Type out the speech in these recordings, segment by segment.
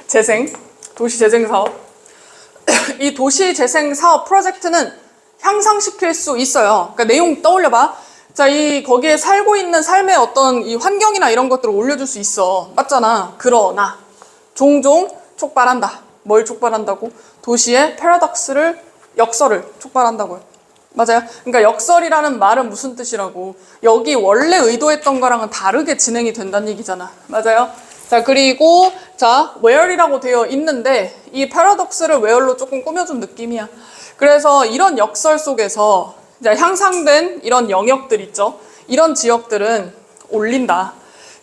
재생, 도시재생 사업. 이 도시재생 사업 프로젝트는 향상시킬 수 있어요. 그러니까 내용 떠올려봐. 자, 거기에 살고 있는 삶의 어떤 이 환경이나 이런 것들을 올려줄 수 있어. 맞잖아. 그러나 종종 촉발한다. 뭘 촉발한다고? 도시의 패러독스를, 역설을 촉발한다고요. 맞아요. 그러니까 역설이라는 말은 무슨 뜻이라고? 여기 원래 의도했던 거랑은 다르게 진행이 된다는 얘기잖아. 맞아요. 자, 그리고 자, where이라고 되어 있는데 이 패러독스를 where로 조금 꾸며준 느낌이야. 그래서 이런 역설 속에서 이제 향상된 이런 영역들 있죠. 이런 지역들은 올린다.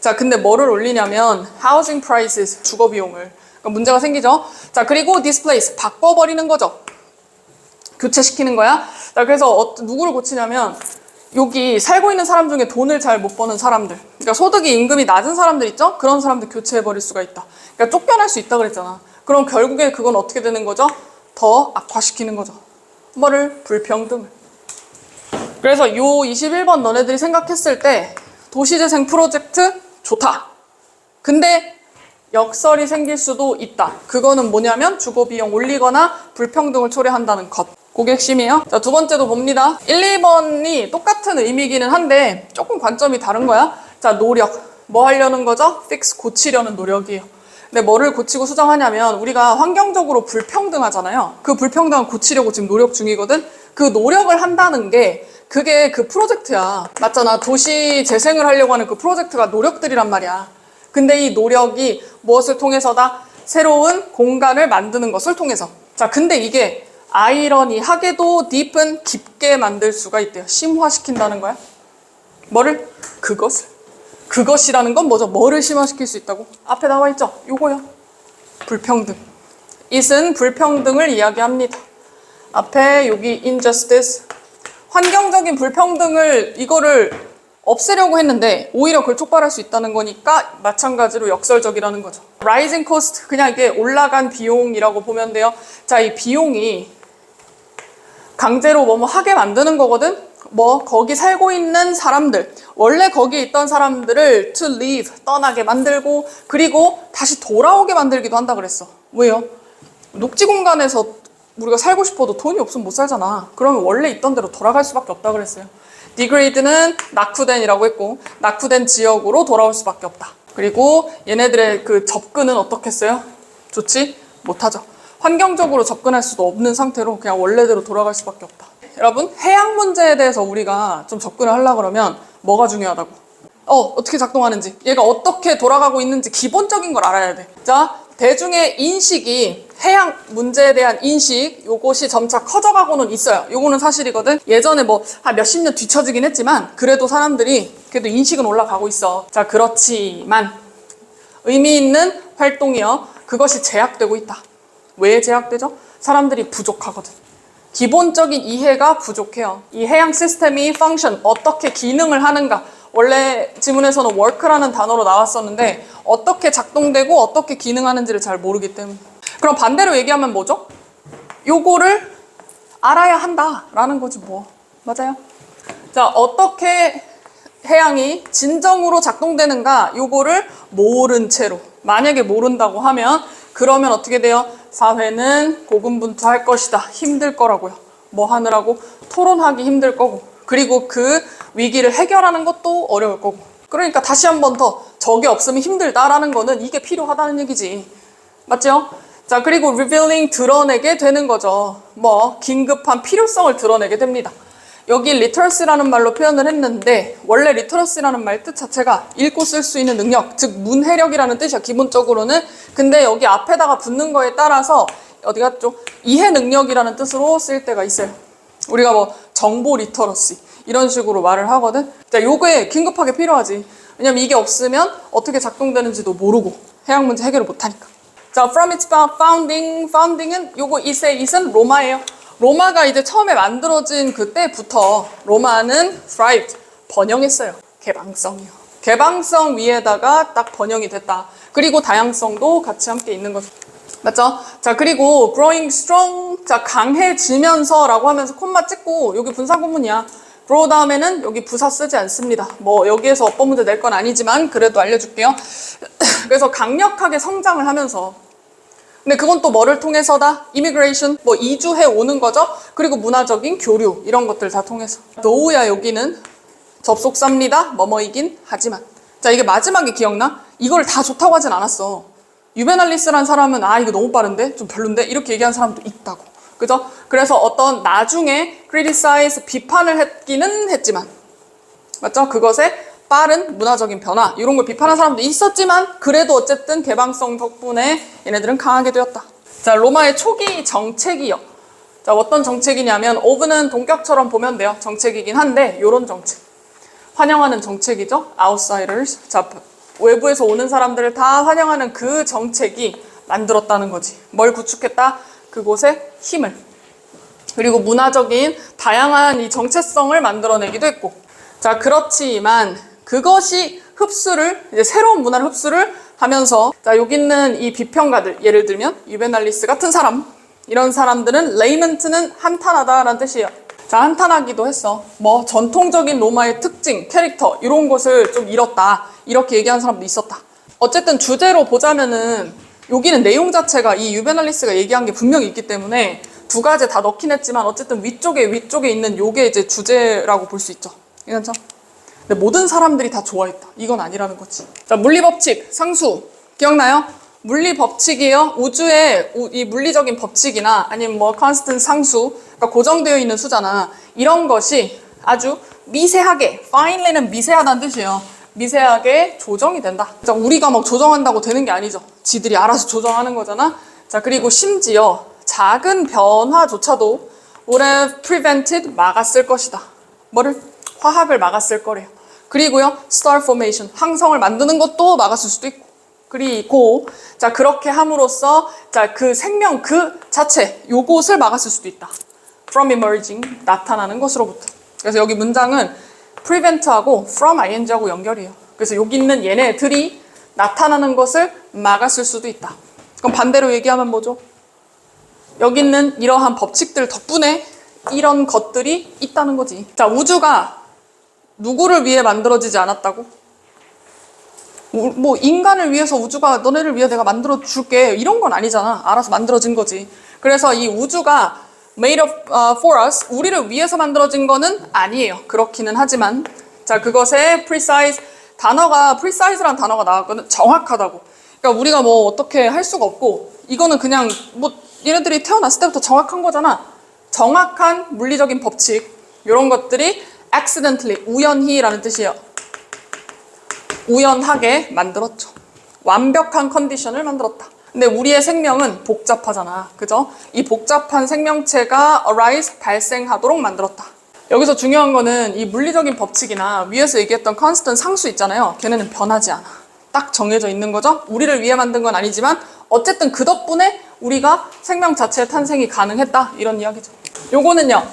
자, 근데 뭐를 올리냐면 housing prices, 주거 비용을. 그러니까 문제가 생기죠. 자, 그리고 displace, 바꿔버리는 거죠. 교체시키는 거야. 자, 그래서 누구를 고치냐면 여기 살고 있는 사람 중에 돈을 잘 못 버는 사람들, 그러니까 소득이 임금이 낮은 사람들 있죠? 그런 사람들 교체해버릴 수가 있다. 그러니까 쫓겨날 수 있다 그랬잖아. 그럼 결국에 그건 어떻게 되는 거죠? 더 악화시키는 거죠. 뭐를? 불평등을. 그래서 요 21번 너네들이 생각했을 때 도시재생 프로젝트 좋다. 근데 역설이 생길 수도 있다. 그거는 뭐냐면 주거비용 올리거나 불평등을 초래한다는 것. 그게 핵심이에요. 자, 두 번째도 봅니다. 1, 2번이 똑같은 의미기는 한데 조금 관점이 다른 거야. 자, 노력. 뭐 하려는 거죠? fix, 고치려는 노력이에요. 근데 뭐를 고치고 수정하냐면 우리가 환경적으로 불평등하잖아요. 그 불평등을 고치려고 지금 노력 중이거든. 그 노력을 한다는 게 그게 그 프로젝트야. 맞잖아. 도시 재생을 하려고 하는 그 프로젝트가 노력들이란 말이야. 근데 이 노력이 무엇을 통해서다? 새로운 공간을 만드는 것을 통해서. 자, 근데 이게 아이러니하게도 딥은 깊게 만들 수가 있대요. 심화시킨다는 거야. 뭐를? 그것을. 그것이라는 건 뭐죠? 뭐를 심화시킬 수 있다고? 앞에 나와 있죠? 요거요. 불평등. it은 불평등을 이야기합니다. 앞에 여기 injustice. 환경적인 불평등을 이거를 없애려고 했는데 오히려 그걸 촉발할 수 있다는 거니까 마찬가지로 역설적이라는 거죠. rising cost, 그냥 이게 올라간 비용이라고 보면 돼요. 자, 이 비용이 강제로 뭐뭐 하게 만드는 거거든. 뭐 거기 살고 있는 사람들, 원래 거기 있던 사람들을 to leave, 떠나게 만들고 그리고 다시 돌아오게 만들기도 한다 그랬어. 왜요? 녹지 공간에서 우리가 살고 싶어도 돈이 없으면 못 살잖아. 그러면 원래 있던 대로 돌아갈 수밖에 없다 그랬어요. 디그레이드는 낙후된이라고 했고 낙후된 지역으로 돌아올 수밖에 없다. 그리고 얘네들의 그 접근은 어떻게 했어요? 좋지? 못하죠. 환경적으로 접근할 수도 없는 상태로 그냥 원래대로 돌아갈 수밖에 없다. 여러분, 해양 문제에 대해서 우리가 좀 접근을 하려고 그러면 뭐가 중요하다고? 어떻게 작동하는지, 얘가 어떻게 돌아가고 있는지 기본적인 걸 알아야 돼. 자, 대중의 인식이, 해양 문제에 대한 인식, 요것이 점차 커져가고는 있어요. 요거는 사실이거든. 예전에 뭐 한 몇십 년 뒤처지긴 했지만 그래도 사람들이 그래도 인식은 올라가고 있어. 자, 그렇지만 의미 있는 활동이요, 그것이 제약되고 있다. 왜 제약되죠? 사람들이 부족하거든. 기본적인 이해가 부족해요. 이 해양 시스템이 펑션, 어떻게 기능을 하는가. 원래 지문에서는 work라는 단어로 나왔었는데 어떻게 작동되고 어떻게 기능하는지를 잘 모르기 때문에. 그럼 반대로 얘기하면 뭐죠? 요거를 알아야 한다라는 거지 뭐. 맞아요? 자, 어떻게 해양이 진정으로 작동되는가, 요거를 모른 채로. 만약에 모른다고 하면 그러면 어떻게 돼요? 사회는 고군분투할 것이다. 힘들 거라고요. 뭐 하느라고? 토론하기 힘들 거고. 그리고 그 위기를 해결하는 것도 어려울 거고. 그러니까 다시 한 번 더 저게 없으면 힘들다라는 거는 이게 필요하다는 얘기지. 맞죠? 자, 그리고 revealing, 드러내게 되는 거죠. 뭐 긴급한 필요성을 드러내게 됩니다. 여기 literacy라는 말로 표현을 했는데 원래 literacy라는 말 뜻 자체가 읽고 쓸 수 있는 능력, 즉 문해력이라는 뜻이야, 기본적으로는. 근데 여기 앞에다가 붙는 거에 따라서 어디가 좀 이해 능력이라는 뜻으로 쓸 때가 있어요. 우리가 뭐 정보 리터러시 이런 식으로 말을 하거든. 자, 요게 긴급하게 필요하지. 왜냐면 이게 없으면 어떻게 작동되는지도 모르고 해양 문제 해결을 못하니까. 자, from its founding은 요거 it은 로마예요. 로마가 이제 처음에 만들어진 그때부터 로마는 thrived, 번영했어요. 개방성이요. 개방성 위에다가 딱 번영이 됐다. 그리고 다양성도 같이 함께 있는 거죠. 맞죠? 자, 그리고 growing strong, 자, 강해지면서 라고 하면서 콤마 찍고 여기 분사구문이야. grow 다음에는 여기 부사 쓰지 않습니다. 뭐 여기에서 어법 문제 낼 건 아니지만 그래도 알려줄게요. 그래서 강력하게 성장을 하면서 근데 그건 또 뭐를 통해서다? immigration, 뭐 이주해 오는 거죠. 그리고 문화적인 교류 이런 것들 다 통해서. 노우야 여기는 접속사입니다. 뭐뭐이긴 하지만. 자, 이게 마지막에 기억나? 이걸 다 좋다고 하진 않았어. 유베날리스란 사람은 아 이거 너무 빠른데? 좀 별론데? 이렇게 얘기한 사람도 있다고. 그죠? 그래서 어떤 나중에 criticize, 비판을 했기는 했지만 맞죠? 그것에 빠른 문화적인 변화 이런 걸 비판한 사람도 있었지만 그래도 어쨌든 개방성 덕분에 얘네들은 강하게 되었다. 자, 로마의 초기 정책이요. 자, 어떤 정책이냐면 오브는 동격처럼 보면 돼요. 정책이긴 한데 요런 정책. 환영하는 정책이죠. outsiders. 자, 외부에서 오는 사람들을 다 환영하는 그 정책이 만들었다는 거지. 뭘 구축했다? 그곳의 힘을. 그리고 문화적인 다양한 이 정체성을 만들어내기도 했고. 자, 그렇지만 그것이 흡수를, 이제 새로운 문화를 흡수를 하면서, 자, 여기 있는 이 비평가들, 예를 들면 유베날리스 같은 사람, 이런 사람들은 레이먼트는 한탄하다라는 뜻이에요. 자, 한탄하기도 했어. 뭐 전통적인 로마의 특징, 캐릭터 이런 것을 좀 잃었다. 이렇게 얘기하는 사람도 있었다. 어쨌든 주제로 보자면은 여기는 내용 자체가 이 유베날리스가 얘기한 게 분명히 있기 때문에 두 가지 다 넣긴 했지만 어쨌든 위쪽에 있는 요게 이제 주제라고 볼 수 있죠. 괜찮죠? 근데 모든 사람들이 다 좋아했다. 이건 아니라는 거지. 자, 물리법칙, 상수. 기억나요? 물리법칙이요. 우주의 이 물리적인 법칙이나 아니면 뭐 constant 상수, 그러니까 고정되어 있는 수잖아. 이런 것이 아주 미세하게, finely는 미세하다는 뜻이에요. 미세하게 조정이 된다. 자, 우리가 막 조정한다고 되는 게 아니죠. 지들이 알아서 조정하는 거잖아. 자, 그리고 심지어 작은 변화조차도 would have prevented, 막았을 것이다. 뭐를? 화학을 막았을 거래요. 그리고요, star formation, 항성을 만드는 것도 막았을 수도 있고. 그리고 자, 그렇게 함으로써 자, 그 생명 그 자체 요것을 막았을 수도 있다. from emerging, 나타나는 것으로부터. 그래서 여기 문장은 prevent하고 from ing하고 연결이에요. 그래서 여기 있는 얘네들이 나타나는 것을 막았을 수도 있다. 그럼 반대로 얘기하면 뭐죠? 여기 있는 이러한 법칙들 덕분에 이런 것들이 있다는 거지. 자, 우주가 누구를 위해 만들어지지 않았다고? 뭐 인간을 위해서 우주가 너네를 위해 내가 만들어 줄게 이런 건 아니잖아. 알아서 만들어진 거지. 그래서 이 우주가 made of for us, 우리를 위해서 만들어진 거는 아니에요. 그렇기는 하지만 자, 그것의 precise란 단어가 나왔거든. 정확하다고. 그러니까 우리가 뭐 어떻게 할 수가 없고 이거는 그냥 뭐 얘네들이 태어났을 때부터 정확한 거잖아. 정확한 물리적인 법칙 이런 것들이 accidentally, 우연히라는 뜻이에요. 우연하게 만들었죠. 완벽한 컨디션을 만들었다. 근데 우리의 생명은 복잡하잖아. 그죠? 이 복잡한 생명체가 arise, 발생하도록 만들었다. 여기서 중요한 거는 이 물리적인 법칙이나 위에서 얘기했던 constant 상수 있잖아요. 걔네는 변하지 않아. 딱 정해져 있는 거죠. 우리를 위해 만든 건 아니지만 어쨌든 그 덕분에 우리가 생명 자체의 탄생이 가능했다. 이런 이야기죠. 요거는요.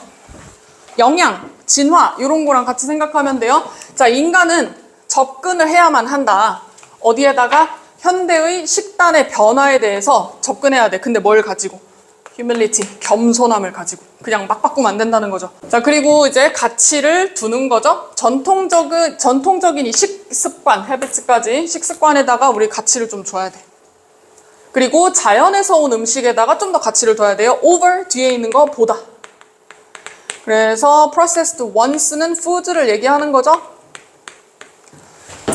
영양, 진화 이런 거랑 같이 생각하면 돼요. 자, 인간은 접근을 해야만 한다. 어디에다가? 현대의 식단의 변화에 대해서 접근해야 돼. 근데 뭘 가지고? humility, 겸손함을 가지고. 그냥 막 바꾸면 안 된다는 거죠. 자, 그리고 이제 가치를 두는 거죠. 전통적인 이 식습관, habits까지 식습관에다가 우리 가치를 좀 줘야 돼. 그리고 자연에서 온 음식에다가 좀 더 가치를 둬야 돼요. over, 뒤에 있는 거 보다. 그래서 processed once는 food를 얘기하는 거죠.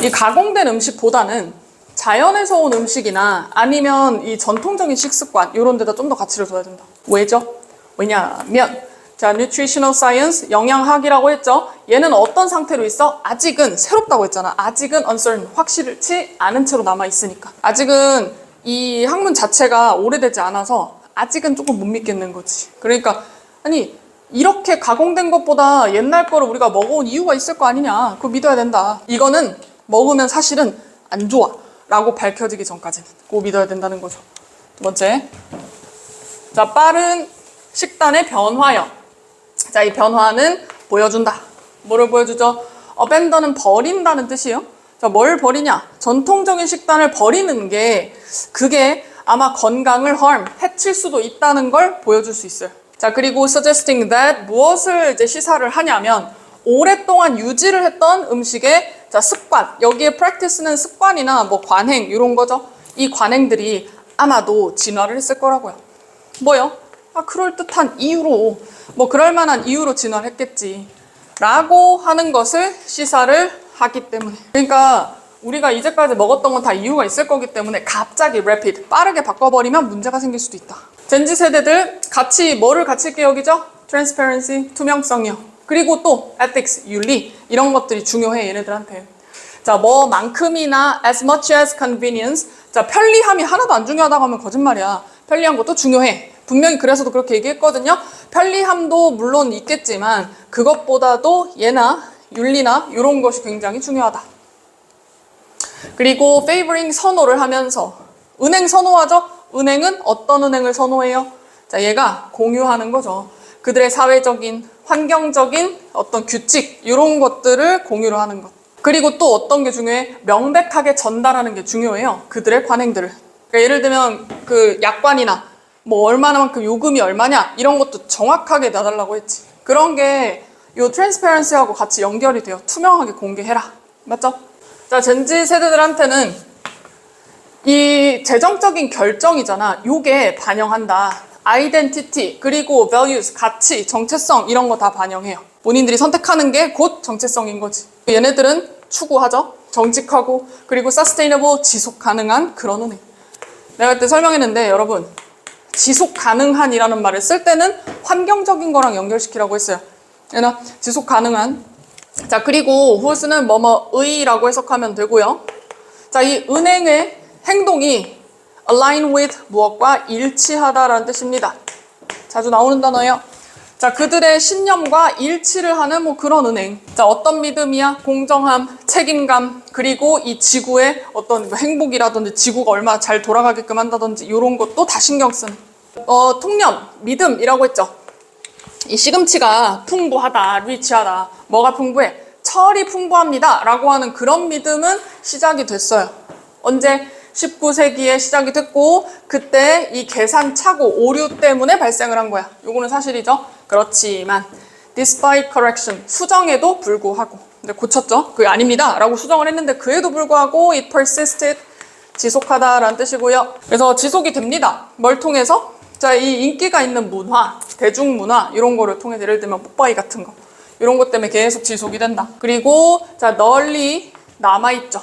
이 가공된 음식보다는 자연에서 온 음식이나 아니면 이 전통적인 식습관 이런 데다 좀 더 가치를 둬야 된다. 왜죠? 왜냐하면 자, nutritional science, 영양학이라고 했죠. 얘는 어떤 상태로 있어? 아직은 새롭다고 했잖아. 아직은 uncertain, 확실치 않은 채로 남아있으니까. 아직은 이 학문 자체가 오래되지 않아서 아직은 조금 못 믿겠는 거지. 그러니까 아니 이렇게 가공된 것보다 옛날 거를 우리가 먹어온 이유가 있을 거 아니냐. 그거 믿어야 된다. 이거는 먹으면 사실은 안 좋아 라고 밝혀지기 전까지는 그거 믿어야 된다는 거죠. 두 번째, 자, 빠른 식단의 변화요. 자, 이 변화는 보여준다. 뭐를 보여주죠? abandon은 버린다는 뜻이에요. 자, 뭘 버리냐? 전통적인 식단을 버리는 게 그게 아마 건강을 해칠 수도 있다는 걸 보여줄 수 있어요. 자, 그리고 suggesting that 무엇을 이제 시사를 하냐면 오랫동안 유지를 했던 음식의 자, 습관. 여기에 practice는 습관이나 뭐 관행 이런 거죠. 이 관행들이 아마도 진화를 했을 거라고요. 뭐요? 그럴듯한 이유로, 뭐 그럴만한 이유로 진화를 했겠지 라고 하는 것을 시사를 하기 때문에. 그러니까 우리가 이제까지 먹었던 건 다 이유가 있을 거기 때문에 갑자기 rapid, 빠르게 바꿔버리면 문제가 생길 수도 있다. 젠지 세대들 뭐를 같이 있게 여기죠? transparency, 투명성이요. 그리고 또 ethics, 윤리, 이런 것들이 중요해 얘네들한테. 자, 뭐만큼이나 as much as convenience. 자, 편리함이 하나도 안 중요하다고 하면 거짓말이야. 편리한 것도 중요해. 분명히 그래서도 그렇게 얘기했거든요. 편리함도 물론 있겠지만 그것보다도 얘나 윤리나 이런 것이 굉장히 중요하다. 그리고 favoring 선호를 하면서 은행 선호하죠? 은행은 어떤 은행을 선호해요? 자, 얘가 공유하는 거죠. 그들의 사회적인, 환경적인 어떤 규칙 이런 것들을 공유를 하는 것. 그리고 또 어떤 게 중요해? 명백하게 전달하는 게 중요해요. 그들의 관행들을. 그러니까 예를 들면 그 약관이나 뭐 얼마나만큼 요금이 얼마냐 이런 것도 정확하게 내달라고 했지. 그런 게 요 트랜스페런시하고 같이 연결이 돼요. 투명하게 공개해라. 맞죠? 자, 젠지 세대들한테는 이 재정적인 결정이잖아. 요게 반영한다. 아이덴티티, 그리고 values, 가치, 정체성 이런 거 다 반영해요. 본인들이 선택하는 게 곧 정체성인 거지. 얘네들은 추구하죠. 정직하고 그리고 sustainable, 지속 가능한 그런 은행. 내가 그때 설명했는데 여러분 지속 가능한이라는 말을 쓸 때는 환경적인 거랑 연결시키라고 했어요. 얘는 지속 가능한. 자, 그리고 whose는 뭐뭐의라고 해석하면 되고요. 자, 이 은행의 행동이 align with 무엇과 일치하다라는 뜻입니다. 자주 나오는 단어예요. 자, 그들의 신념과 일치를 하는 뭐 그런 은행. 자, 어떤 믿음이야? 공정함, 책임감, 그리고 이 지구의 어떤 행복이라든지 지구가 얼마나 잘 돌아가게끔 한다든지 이런 것도 다 신경 쓰는. 통념, 믿음이라고 했죠. 이 시금치가 풍부하다, 리치하다. 뭐가 풍부해? 철이 풍부합니다 라고 하는 그런 믿음은 시작이 됐어요. 언제? 19세기에 시작이 됐고 그때 이 계산착오, 오류 때문에 발생을 한 거야. 요거는 사실이죠. 그렇지만 despite correction, 수정에도 불구하고. 근데 고쳤죠. 그게 아닙니다 라고 수정을 했는데 그에도 불구하고 it persisted, 지속하다라는 뜻이고요. 그래서 지속이 됩니다. 뭘 통해서? 자, 이 인기가 있는 문화, 대중문화 이런 거를 통해서 예를 들면 뽀빠이 같은 거 이런 것 때문에 계속 지속이 된다. 그리고 자, 널리 남아있죠.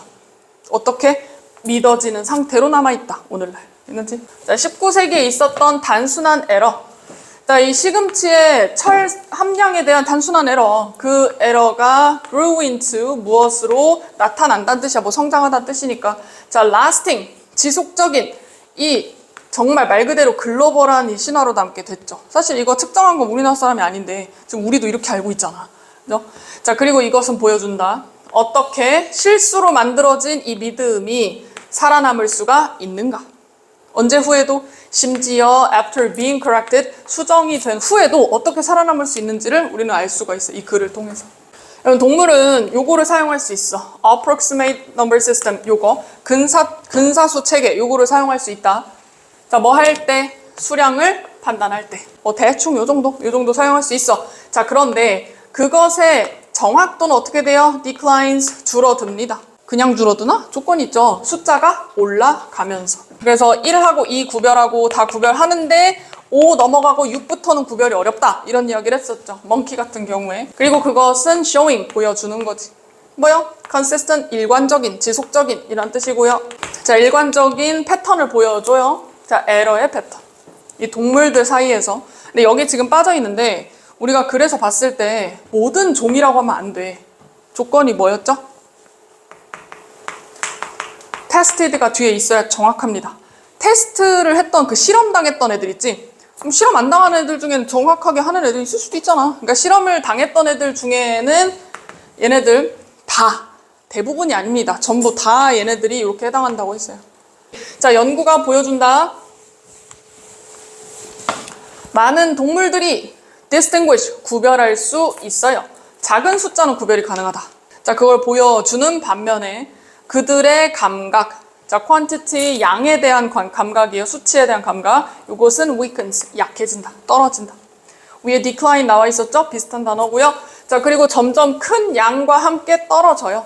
어떻게? 믿어지는 상태로 남아있다. 오늘날. 있는지? 자, 19세기에 있었던 단순한 에러. 자, 이 시금치의 철 함량에 대한 단순한 에러. 그 에러가 grew into 무엇으로 나타난다는 뜻이야. 뭐 성장하다는 뜻이니까. 자, lasting, 지속적인 이 정말 말 그대로 글로벌한 이 신화로 남게 됐죠. 사실 이거 측정한 건 우리나라 사람이 아닌데 지금 우리도 이렇게 알고 있잖아. 그죠? 자, 그리고 이것은 보여준다. 어떻게 실수로 만들어진 이 믿음이 살아남을 수가 있는가? 언제 후에도? 심지어 after being corrected, 수정이 된 후에도 어떻게 살아남을 수 있는지를 우리는 알 수가 있어. 이 글을 통해서. 여러분, 동물은 요거를 사용할 수 있어. approximate number system, 요거. 근사수 체계, 요거를 사용할 수 있다. 자, 뭐 할 때? 수량을 판단할 때. 대충 요 정도 사용할 수 있어. 자, 그런데 그것의 정확도는 어떻게 돼요? declines, 줄어듭니다. 그냥 줄어드나? 조건이 있죠. 숫자가 올라가면서. 그래서 1하고 2 구별하고 다 구별하는데 5 넘어가고 6부터는 구별이 어렵다. 이런 이야기를 했었죠. 멍키 같은 경우에. 그리고 그것은 showing, 보여주는 거지. 뭐요? consistent, 일관적인, 지속적인 이란 뜻이고요. 자, 일관적인 패턴을 보여줘요. 자, 에러의 패턴. 이 동물들 사이에서. 근데 여기 지금 빠져 있는데 우리가 그래서 봤을 때 모든 종이라고 하면 안 돼. 조건이 뭐였죠? 테스티드가 뒤에 있어야 정확합니다. 테스트를 했던 그 실험 당했던 애들 있지? 그럼 실험 안 당한 애들 중에는 정확하게 하는 애들 있을 수도 있잖아. 그러니까 실험을 당했던 애들 중에는 얘네들 다, 대부분이 아닙니다. 전부 다 얘네들이 이렇게 해당한다고 했어요. 자, 연구가 보여준다. 많은 동물들이 distinguish, 구별할 수 있어요. 작은 숫자는 구별이 가능하다. 자, 그걸 보여주는 반면에 그들의 감각, 자, quantity, 양에 대한 감각이에요. 수치에 대한 감각. 이것은 weakens, 약해진다, 떨어진다. 위에 decline 나와 있었죠? 비슷한 단어고요. 자, 그리고 점점 큰 양과 함께 떨어져요.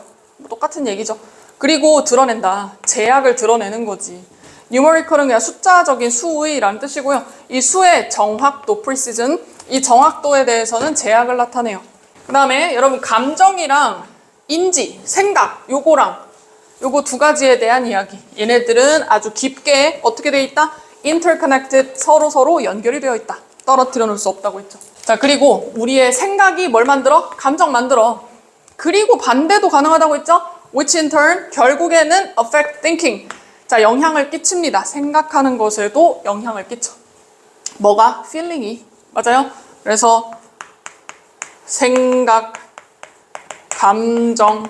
똑같은 얘기죠. 그리고 드러낸다. 제약을 드러내는 거지. numerical은 그냥 숫자적인 수의라는 뜻이고요. 이 수의 정확도, precision, 이 정확도에 대해서는 제약을 나타내요. 그 다음에 여러분 감정이랑 인지, 생각, 요거 두 가지에 대한 이야기. 얘네들은 아주 깊게 어떻게 되어 있다? interconnected, 서로 연결이 되어 있다. 떨어뜨려 놓을 수 없다고 했죠. 자, 그리고 우리의 생각이 뭘 만들어? 감정 만들어. 그리고 반대도 가능하다고 했죠? which in turn 결국에는 affect thinking. 자, 영향을 끼칩니다. 생각하는 것에도 영향을 끼쳐. 뭐가? feeling이. 맞아요? 그래서 생각, 감정,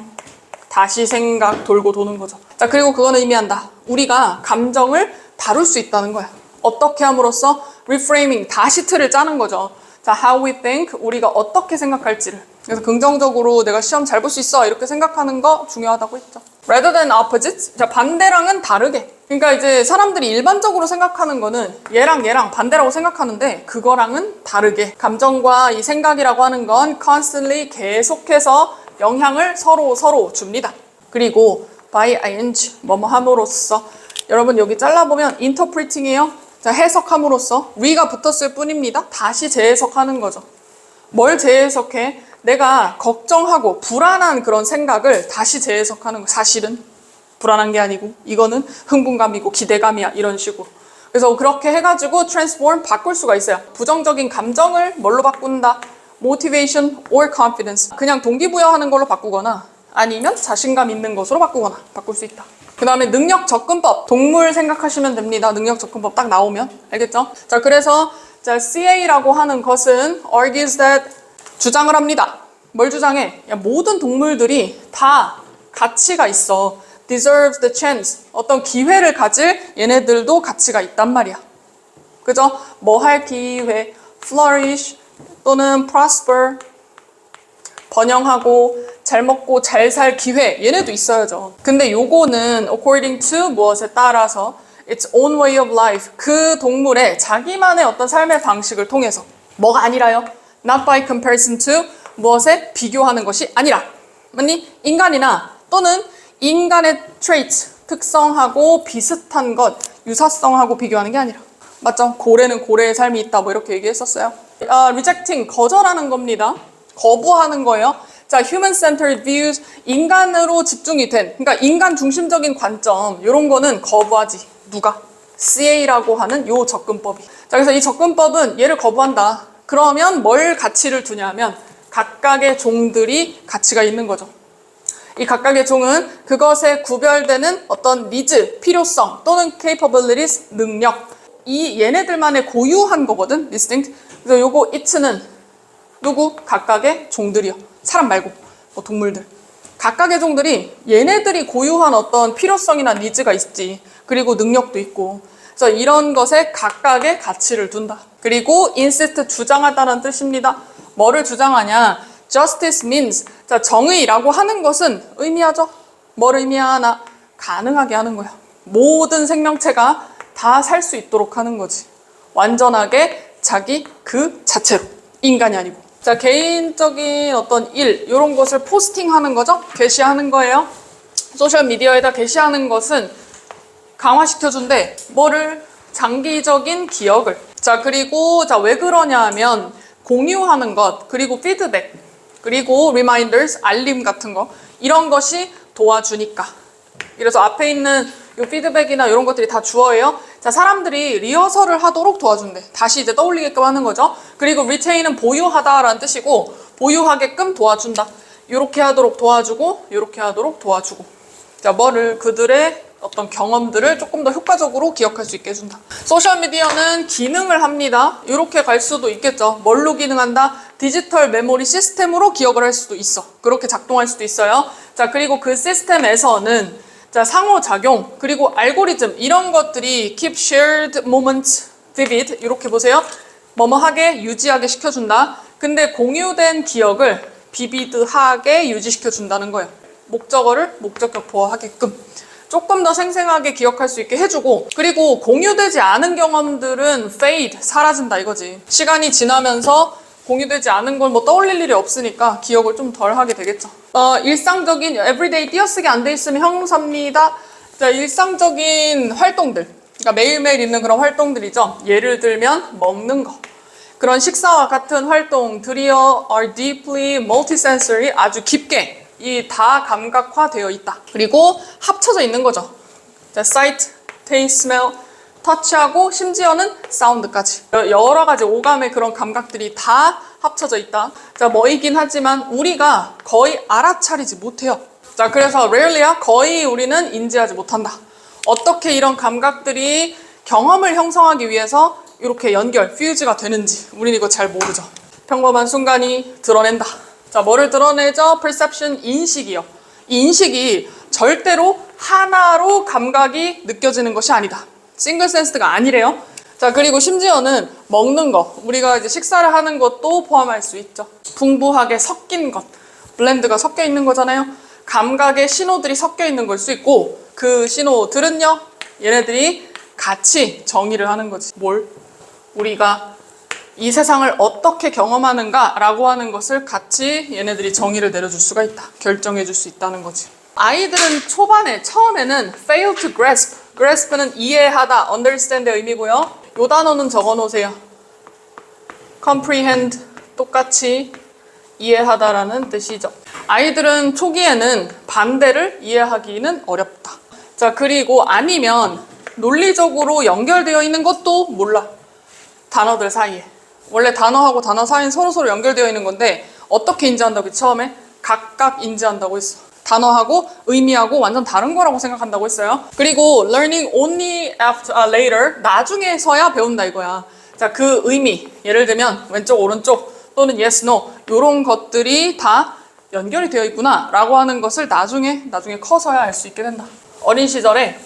다시 생각 돌고 도는 거죠. 자, 그리고 그거는 의미한다. 우리가 감정을 다룰 수 있다는 거야. 어떻게 함으로써? reframing, 다시 틀을 짜는 거죠. 자, how we think, 우리가 어떻게 생각할지를. 그래서 긍정적으로 내가 시험 잘 볼 수 있어 이렇게 생각하는 거 중요하다고 했죠. rather than opposites, 자, 반대랑은 다르게. 그러니까 이제 사람들이 일반적으로 생각하는 거는 얘랑 반대라고 생각하는데 그거랑은 다르게 감정과 이 생각이라고 하는 건 constantly 계속해서 영향을 서로 줍니다. 그리고 by ing, 뭐뭐 함으로써. 여러분 여기 잘라보면 interpreting이에요. 자, 해석함으로써 re가 붙었을 뿐입니다. 다시 재해석하는 거죠. 뭘 재해석해? 내가 걱정하고 불안한 그런 생각을 다시 재해석하는 거. 사실은 불안한 게 아니고 이거는 흥분감이고 기대감이야, 이런 식으로. 그래서 그렇게 해가지고 transform, 바꿀 수가 있어요. 부정적인 감정을 뭘로 바꾼다? motivation or confidence. 그냥 동기부여하는 걸로 바꾸거나 아니면 자신감 있는 것으로 바꾸거나 바꿀 수 있다. 그 다음에 능력 접근법. 동물 생각하시면 됩니다. 능력 접근법 딱 나오면. 알겠죠? 자, 그래서 자, CA라고 하는 것은 argues that, 주장을 합니다. 뭘 주장해? 야, 모든 동물들이 다 가치가 있어. deserves the chance. 어떤 기회를 가질 얘네들도 가치가 있단 말이야. 그죠? 뭐 할 기회, flourish 또는 prosper, 번영하고 잘 먹고 잘 살 기회, 얘네도 있어야죠. 근데 요거는 according to 무엇에 따라서 its own way of life, 그 동물의 자기만의 어떤 삶의 방식을 통해서. 뭐가 아니라요? not by comparison to, 무엇에 비교하는 것이 아니라. 맞니? 인간이나 또는 인간의 traits, 특성하고 비슷한 것, 유사성하고 비교하는 게 아니라. 맞죠? 고래는 고래의 삶이 있다, 뭐 이렇게 얘기했었어요. rejecting, 거절하는 겁니다. 거부하는 거예요. 자, human-centered views, 인간으로 집중이 된, 그러니까 인간 중심적인 관점, 이런 거는 거부하지. 누가? CA라고 하는 요 접근법이. 자, 그래서 이 접근법은 얘를 거부한다. 그러면 뭘 가치를 두냐면 각각의 종들이 가치가 있는 거죠. 이 각각의 종은 그것에 구별되는 어떤 needs, 필요성 또는 capabilities, 능력, 이 얘네들만의 고유한 거거든, distinct. 그래서 요거 it는 누구? 각각의 종들이요. 사람 말고 뭐 동물들. 각각의 종들이 얘네들이 고유한 어떤 필요성이나 니즈가 있지. 그리고 능력도 있고. 그래서 이런 것에 각각의 가치를 둔다. 그리고 insist, 주장하다는 뜻입니다. 뭐를 주장하냐? justice means, 자, 정의라고 하는 것은 의미하죠. 뭘 의미하나? 가능하게 하는 거야. 모든 생명체가 다 살 수 있도록 하는 거지. 완전하게 자기 그 자체로. 인간이 아니고. 자, 개인적인 어떤 일, 이런 것을 포스팅하는 거죠. 게시하는 거예요. 소셜미디어에다 게시하는 것은 강화시켜준대. 뭐를? 장기적인 기억을. 자, 그리고 자, 왜 그러냐 하면 공유하는 것, 그리고 피드백, 그리고 reminders, 알림 같은 거, 이런 것이 도와주니까. 그래서 앞에 있는 이 피드백이나 이런 것들이 다 주어예요. 자, 사람들이 리허설을 하도록 도와준대. 다시 이제 떠올리게끔 하는 거죠. 그리고 retain은 보유하다라는 뜻이고, 보유하게끔 도와준다. 이렇게 하도록 도와주고, 이렇게 하도록 도와주고. 자, 뭐를? 그들의 어떤 경험들을 조금 더 효과적으로 기억할 수 있게 해준다. 소셜미디어는 기능을 합니다. 이렇게 갈 수도 있겠죠. 뭘로 기능한다? 디지털 메모리 시스템으로 기억을 할 수도 있어. 그렇게 작동할 수도 있어요. 자, 그리고 그 시스템에서는 자, 상호작용, 그리고 알고리즘, 이런 것들이 keep shared moments vivid, 이렇게 보세요. 뭐뭐하게, 유지하게 시켜준다. 근데 공유된 기억을 비비드하게 유지시켜준다는 거예요. 목적어를 목적격 보호하게끔. 조금 더 생생하게 기억할 수 있게 해주고, 그리고 공유되지 않은 경험들은 fade, 사라진다 이거지. 시간이 지나면서 공유되지 않은 걸 뭐 떠올릴 일이 없으니까 기억을 좀 덜 하게 되겠죠. 일상적인 everyday 띄어쓰기 안 돼 있으면 형용사입니다. 자, 일상적인 활동들. 그러니까 매일매일 있는 그런 활동들이죠. 예를 들면 먹는 거. 그런 식사와 같은 활동들이요 are deeply multisensory, 아주 깊게 이 다 감각화되어 있다. 그리고 합쳐져 있는 거죠. 자, sight, taste, smell, 터치하고 심지어는 사운드까지. 여러 가지 오감의 그런 감각들이 다 합쳐져 있다. 자, 뭐이긴 하지만 우리가 거의 알아차리지 못해요. 자, 그래서 rarely야 거의 우리는 인지하지 못한다. 어떻게 이런 감각들이 경험을 형성하기 위해서 이렇게 연결, 퓨즈가 되는지 우리는 이거 잘 모르죠. 평범한 순간이 드러낸다. 자, 뭐를 드러내죠? perception, 인식이요. 이 인식이 절대로 하나로 감각이 느껴지는 것이 아니다. 싱글 센스가 아니래요. 자, 그리고 심지어는 먹는 거, 우리가 이제 식사를 하는 것도 포함할 수 있죠. 풍부하게 섞인 것, 블렌드가 섞여 있는 거잖아요. 감각의 신호들이 섞여 있는 걸 수 있고, 그 신호들은요, 얘네들이 같이 정의를 하는 거지. 뭘? 우리가 이 세상을 어떻게 경험하는가 라고 하는 것을 같이 얘네들이 정의를 내려줄 수가 있다. 결정해 줄 수 있다는 거지. 아이들은 초반에, 처음에는 fail to grasp, grasp는 이해하다, understand의 의미고요. 요 단어는 적어 놓으세요. comprehend, 똑같이 이해하다라는 뜻이죠. 아이들은 초기에는 반대를 이해하기는 어렵다. 자, 그리고 아니면 논리적으로 연결되어 있는 것도 몰라. 단어들 사이에. 원래 단어하고 단어 사이는 서로서로 연결되어 있는 건데 어떻게 인지한다고 처음에? 각각 인지한다고 했어. 단어하고 의미하고 완전 다른 거라고 생각한다고 했어요. 그리고 learning only after later, 나중에서야 배운다 이거야. 자, 그 의미, 예를 들면 왼쪽 오른쪽 또는 yes no 이런 것들이 다 연결이 되어 있구나 라고 하는 것을 나중에 커서야 알 수 있게 된다. 어린 시절에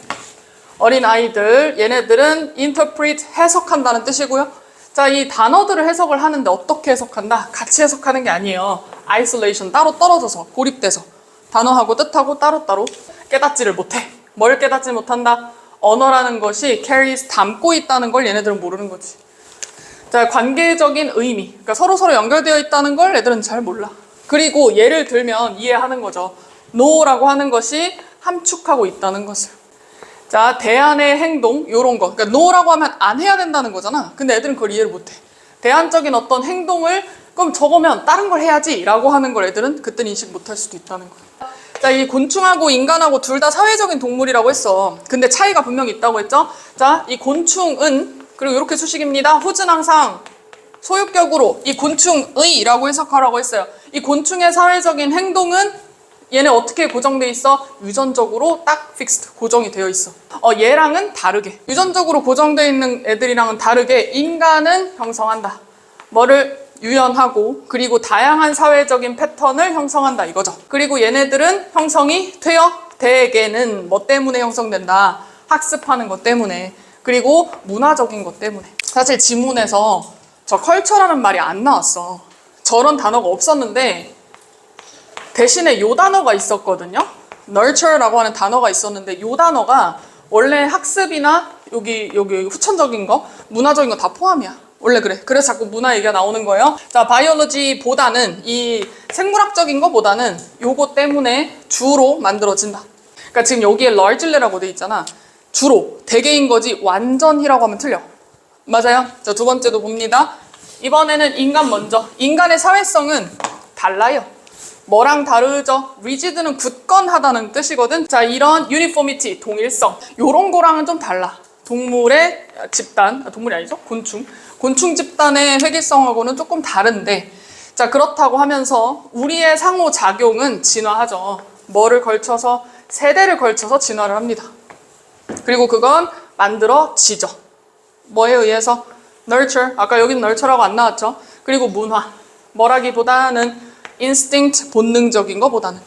어린 아이들, 얘네들은 interpret, 해석한다는 뜻이고요. 자, 이 단어들을 해석을 하는데 어떻게 해석한다? 같이 해석하는 게 아니에요. isolation, 따로 떨어져서, 고립돼서 단어하고 뜻하고 따로따로 깨닫지를 못해. 뭘 깨닫지 못한다? 언어라는 것이 carries, 담고 있다는 걸 얘네들은 모르는 거지. 자, 관계적인 의미, 그러니까 서로서로 연결되어 있다는 걸 애들은 잘 몰라. 그리고 예를 들면 이해하는 거죠. no라고 하는 것이 함축하고 있다는 것을. 자, 대안의 행동, 요런 거. 그러니까 no라고 하면 안 해야 된다는 거잖아. 근데 애들은 그걸 이해를 못해. 대안적인 어떤 행동을 그럼 저거면 다른 걸 해야지 라고 하는 걸 애들은 그때 인식 못할 수도 있다는 거야. 자, 이 곤충하고 인간하고 둘 다 사회적인 동물이라고 했어. 근데 차이가 분명히 있다고 했죠. 자, 이 곤충은, 그리고 이렇게 수식입니다. who's는 항상 소유격으로 이 곤충의라고 해석하라고 했어요. 이 곤충의 사회적인 행동은 얘네 어떻게 고정돼 있어? 유전적으로 딱 픽스드, 고정이 되어 있어. 얘랑은 다르게, 유전적으로 고정되어 있는 애들이랑은 다르게 인간은 형성한다. 뭐를? 유연하고 그리고 다양한 사회적인 패턴을 형성한다 이거죠. 그리고 얘네들은 형성이 되어 대개는 뭐 때문에 형성된다? 학습하는 것 때문에, 그리고 문화적인 것 때문에. 사실 지문에서 저 컬처라는 말이 안 나왔어. 저런 단어가 없었는데 대신에 요 단어가 있었거든요. nurture라고 하는 단어가 있었는데 요 단어가 원래 학습이나 여기 후천적인 거, 문화적인 거 다 포함이야. 원래 그래. 그래서 자꾸 문화 얘기가 나오는 거예요. 자, 바이올로지보다는 이 생물학적인 거보다는 요거 때문에 주로 만들어진다. 그러니까 지금 여기에 largely라고 돼 있잖아. 주로, 대개인 거지 완전히라고 하면 틀려. 맞아요? 자, 두 번째도 봅니다. 이번에는 인간 먼저. 인간의 사회성은 달라요. 뭐랑 다르죠? rigid는 굳건하다는 뜻이거든. 자, 이런 uniformity, 동일성, 요런 거랑은 좀 달라. 동물의 집단, 동물이 아니죠? 곤충 집단의 회귀성하고는 조금 다른데, 자, 그렇다고 하면서 우리의 상호작용은 진화하죠. 뭐를 걸쳐서? 세대를 걸쳐서 진화를 합니다. 그리고 그건 만들어지죠. 뭐에 의해서? nurture, 아까 여기는 nurture라고 안 나왔죠. 그리고 문화, 뭐라기보다는 instinct, 본능적인 거보다는.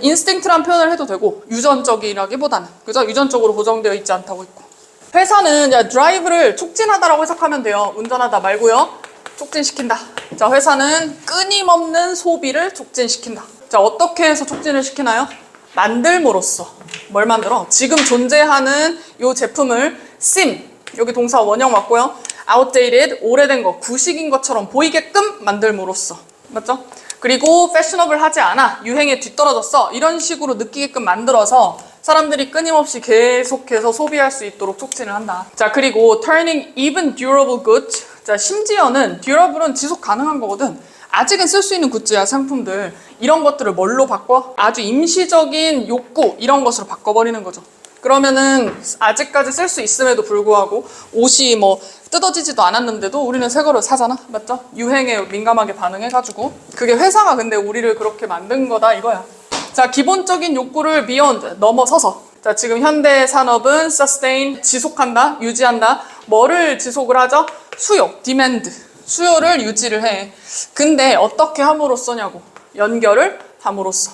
instinct란 표현을 해도 되고 유전적이라기보다는, 그죠? 유전적으로 고정되어 있지 않다고 했고. 회사는 드라이브를 촉진하다라고 해석하면 돼요. 운전하다 말고요. 촉진시킨다. 자, 회사는 끊임없는 소비를 촉진시킨다. 자, 어떻게 해서 촉진을 시키나요? 만들므로써. 뭘 만들어? 지금 존재하는 이 제품을 sim, 여기 동사 원형 맞고요. outdated, 오래된 거, 구식인 것처럼 보이게끔 만들므로써. 맞죠? 그리고 패셔너블하지 않아, 유행에 뒤떨어졌어, 이런 식으로 느끼게끔 만들어서 사람들이 끊임없이 계속해서 소비할 수 있도록 촉진을 한다. 자, 그리고 turning even durable goods. 자, 심지어는 durable은 지속 가능한 거거든. 아직은 쓸 수 있는 굿즈야, 상품들. 이런 것들을 뭘로 바꿔? 아주 임시적인 욕구, 이런 것으로 바꿔버리는 거죠. 그러면은 아직까지 쓸 수 있음에도 불구하고 옷이 뭐 뜯어지지도 않았는데도 우리는 새 거를 사잖아, 맞죠? 유행에 민감하게 반응해가지고. 그게 회사가 근데 우리를 그렇게 만든 거다 이거야. 자, 기본적인 욕구를 beyond, 넘어서서. 자, 지금 현대 산업은 sustain, 지속한다, 유지한다. 뭐를 지속을 하죠? 수요, demand. 수요를 유지를 해. 근데 어떻게 함으로써냐고. 연결을 함으로써.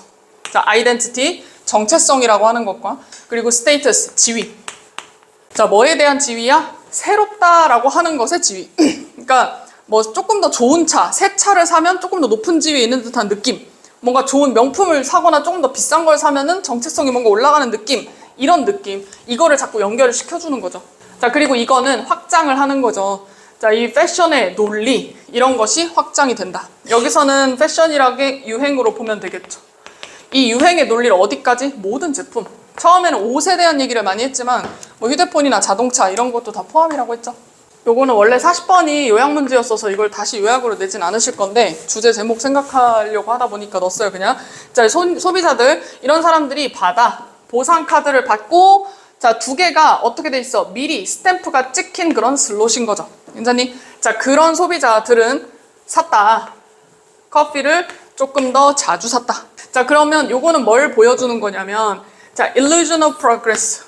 자, identity, 정체성이라고 하는 것과, 그리고 status, 지위. 자, 뭐에 대한 지위야? 새롭다라고 하는 것의 지위. 그러니까 뭐 조금 더 좋은 차, 새 차를 사면 조금 더 높은 지위에 있는 듯한 느낌. 뭔가 좋은 명품을 사거나 조금 더 비싼 걸 사면은 정체성이 뭔가 올라가는 느낌. 이런 느낌. 이거를 자꾸 연결을 시켜주는 거죠. 자, 그리고 이거는 확장을 하는 거죠. 자, 이 패션의 논리, 이런 것이 확장이 된다. 여기서는 패션이라게 유행으로 보면 되겠죠. 이 유행의 논리를 어디까지? 모든 제품. 처음에는 옷에 대한 얘기를 많이 했지만 뭐 휴대폰이나 자동차 이런 것도 다 포함이라고 했죠. 요거는 원래 40번이 요약 문제였어서 이걸 다시 요약으로 내진 않으실 건데 주제 제목 생각하려고 하다 보니까 넣었어요, 그냥. 자, 소비자들, 이런 사람들이 받아. 보상 카드를 받고, 자, 두 개가 어떻게 돼 있어? 미리 스탬프가 찍힌 그런 슬롯인 거죠. 괜찮니? 자, 그런 소비자들은 샀다. 커피를 조금 더 자주 샀다. 자, 그러면 요거는 뭘 보여주는 거냐면, 자, illusion of progress.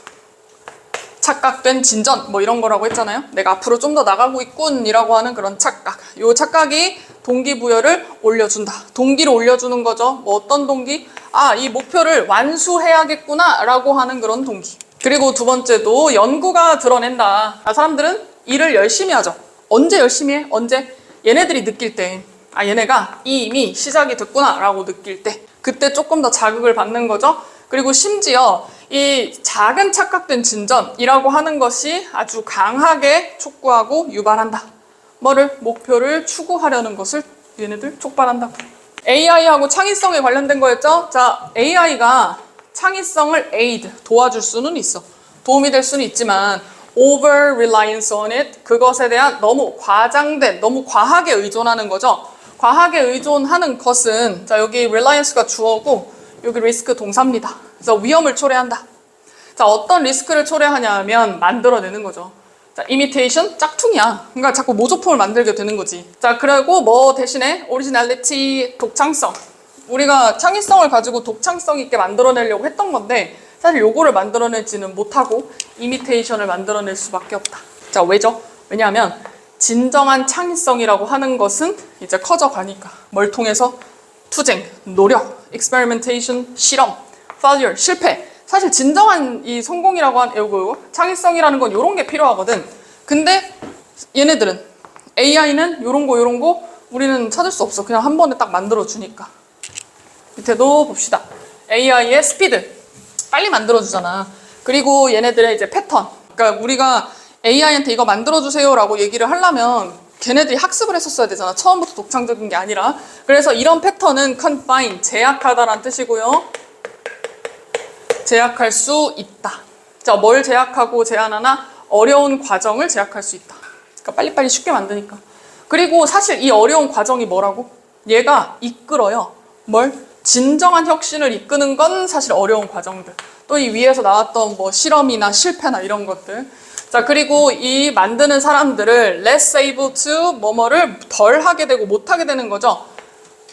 착각된 진전, 뭐 이런 거라고 했잖아요. 내가 앞으로 좀 더 나가고 있군 이라고 하는 그런 착각. 요 착각이 동기부여를 올려준다. 동기를 올려주는 거죠. 뭐 어떤 동기? 아, 이 목표를 완수해야겠구나 라고 하는 그런 동기. 그리고 두 번째도 연구가 드러낸다. 아, 사람들은 일을 열심히 하죠. 언제 열심히 해? 언제? 얘네들이 느낄 때. 아, 얘네가 이미 시작이 됐구나 라고 느낄 때. 그때 조금 더 자극을 받는 거죠. 그리고 심지어 이 작은 착각된 진전이라고 하는 것이 아주 강하게 촉구하고 유발한다. 뭐를? 목표를 추구하려는 것을 얘네들 촉발한다고. AI하고 창의성에 관련된 거였죠? 자, AI가 창의성을 aid, 도와줄 수는 있어. 도움이 될 수는 있지만 over reliance on it, 그것에 대한 너무 과장된, 너무 과하게 의존하는 거죠. 과하게 의존하는 것은, 자, 여기 reliance가 주어고 여기 리스크 동사입니다. 그래서 위험을 초래한다. 자, 어떤 리스크를 초래하냐 하면 만들어내는 거죠. 자, imitation, 짝퉁이야. 그러니까 자꾸 모조품을 만들게 되는 거지. 자, 그리고 뭐 대신에 originality, 독창성. 우리가 창의성을 가지고 독창성 있게 만들어내려고 했던 건데 사실 요거를 만들어내지는 못하고 imitation을 만들어낼 수밖에 없다. 자, 왜죠? 왜냐하면 진정한 창의성이라고 하는 것은 이제 커져가니까. 뭘 통해서? 투쟁, 노력, experimentation, 실험, failure, 실패. 사실 진정한 이 성공이라고 한 요거 창의성이라는 건 요런 게 필요하거든. 근데 얘네들은 AI는 요런 거 우리는 찾을 수 없어. 그냥 한 번에 딱 만들어 주니까. 밑에도 봅시다. AI의 스피드. 빨리 만들어 주잖아. 그리고 얘네들의 이제 패턴. 그러니까 우리가 AI한테 이거 만들어 주세요라고 얘기를 하려면 걔네들이 학습을 했었어야 되잖아. 처음부터 독창적인 게 아니라. 그래서 이런 패턴은 confine, 제약하다라는 뜻이고요. 제약할 수 있다. 자, 뭘 제약하고 제한하나? 어려운 과정을 제약할 수 있다. 그러니까 빨리빨리 쉽게 만드니까. 그리고 사실 이 어려운 과정이 뭐라고? 얘가 이끌어요. 뭘? 진정한 혁신을 이끄는 건 사실 어려운 과정들. 또 이 위에서 나왔던 뭐 실험이나 실패나 이런 것들. 자, 그리고 이 만드는 사람들을 less able to 뭐뭐를 덜 하게 되고 못 하게 되는 거죠.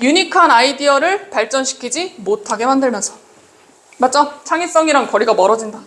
유니크한 아이디어를 발전시키지 못하게 만들면서. 맞죠? 창의성이랑 거리가 멀어진다.